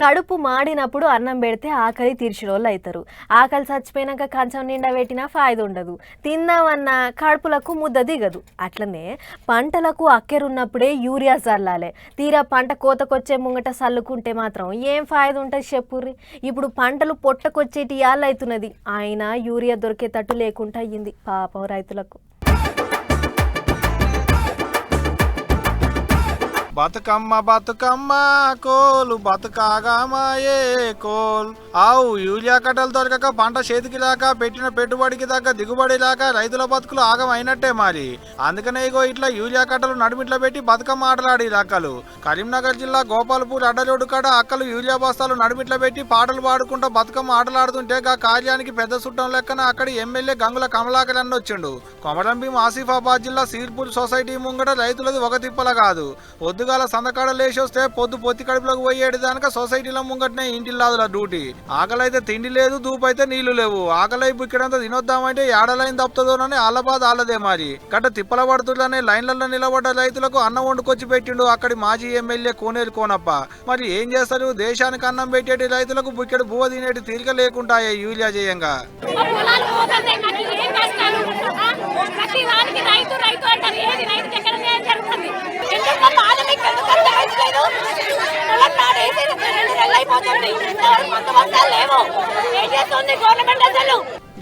కడుపు మాడినప్పుడు అన్నం పెడితే ఆకలి తీర్చినోళ్ళు అవుతారు. ఆకలి చచ్చిపోయినాక కంచం నిండా పెట్టినా ఫాయిదా ఉండదు. తిందామన్నా కడుపులకు ముద్ద దిగదు. అట్లనే పంటలకు అక్కెరున్నప్పుడే యూరియా చల్లాలి. తీరా పంట కోతకొచ్చే ముంగట చల్లుకుంటే మాత్రం ఏం ఫాయిదా ఉంటుంది చెప్పుర్రి. ఇప్పుడు పంటలు పొట్టకొచ్చేటి అవుతున్నది. అయినా యూరియా దొరికేటట్టు లేకుండా అయ్యింది పాపం రైతులకు. బతుకమ్మ బతుకమ్మ కోలు బతుకాగామాయే కోల్ ఆవు యూరియా కట్టలు దొరకక పంట చేతికి రాక పెట్టిన పెట్టుబడికి తగ్గ దిగుబడి రాక రైతుల బతుకులు ఆగం అయినట్టే మరి. అందుకనే ఇగో ఇట్లా యూరియా కట్టలు నడుమిట్ల పెట్టి బతుకమ్మ ఆటలాడి రక్కలు. కరీంనగర్ జిల్లా గోపాల్పూర్ అడ్డరోడ్డు కాడ అక్కలు యూరియా బస్తాలు నడుమిట్ల పెట్టి పాటలు పాడుకుంటూ బతుకమ్మ ఆటలాడుతుంటే గా కార్యానికి పెద్ద చుట్టం లెక్కన అక్కడి ఎమ్మెల్యే గంగుల కమలాకర్ అన్న వచ్చిండు. కొమరంభీం ఆసిఫాబాద్ జిల్లా సీర్పూర్ సొసైటీ ముంగట రైతులది ఒక తిప్పల కాదు. పొద్దుగాల సందకాడ లేచొస్తే పొత్తి కడుపులోకి పోయేడు దానిక సొసైటీల ముంగటనే ఇంటిల్లాదుల డ్యూటీ. ఆకలైతే తిండి లేదు, దూపైతే నీళ్లు లేవు. ఆకలై ఇక్కడంతా తినొద్దామంటే ఏడలైన తప్పుతుందోనని ఆళ్ళ బాధ ఆళ్ళదే మరి. గట్ట తిప్పల పడుతుందనే లైన్లలో నిలబడ్డ రైతులకు అన్నం వండుకొచ్చి పెట్టిండు అక్కడి మాజీ ఎమ్మెల్యే కోనేరు కోనప్ప. మరి ఏం చేస్తారు, దేశానికి అన్నం పెట్టేటి రైతులకు బుక్కెడు బువ్వ తినేటి తీరిక లేకుండా యూరియా చేయంగా.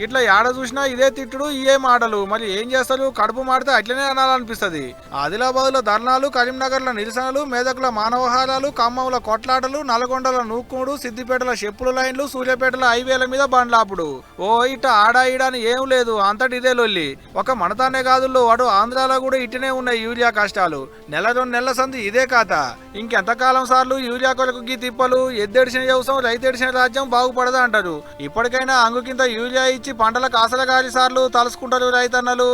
ఇట్లా ఏడ చూసినా ఇదే తిట్టుడు, ఇవే మాటలు. మరి ఏం చేస్తారు, కడుపు మాడితే అట్లనే అనాలనిపిస్తుంది. ఆదిలాబాద్ లో ధర్నాలు, కరీంనగర్ లో నిరసనలు, మేదకుల మానవహారాలు, ఖమ్మంలో కొట్లాటలు, నల్గొండల నూక్కుముడు, సిద్దిపేటల చెప్పుల లైన్లు, సూర్యాపేటల హైవేల మీద బండ్లాపుడు. ఓ ఇట ఆడా ఈడని ఏం లేదు, అంతటి ఇదే లొల్లి. ఒక మనతానే కాదుల్లో అటు ఆంధ్రాలో కూడా ఇట్టనే ఉన్నాయి యూరియా కష్టాలు. నెల 2 నెలల సంది ఇదే కాత. ఇంకెంతకాలం సార్లు యూరియా కొరకు గీ తిప్పలు. ఎద్దెడిసిన వ్యవసాయం రైతెడిసిన రాజ్యం బాగుపడదా అంటారు. ఇప్పటికైనా అంగుకింత యూరియా ఇచ్చి పంటలకు ఆసరగారి సార్లు తలుసుకుంటారు రైతన్నలు.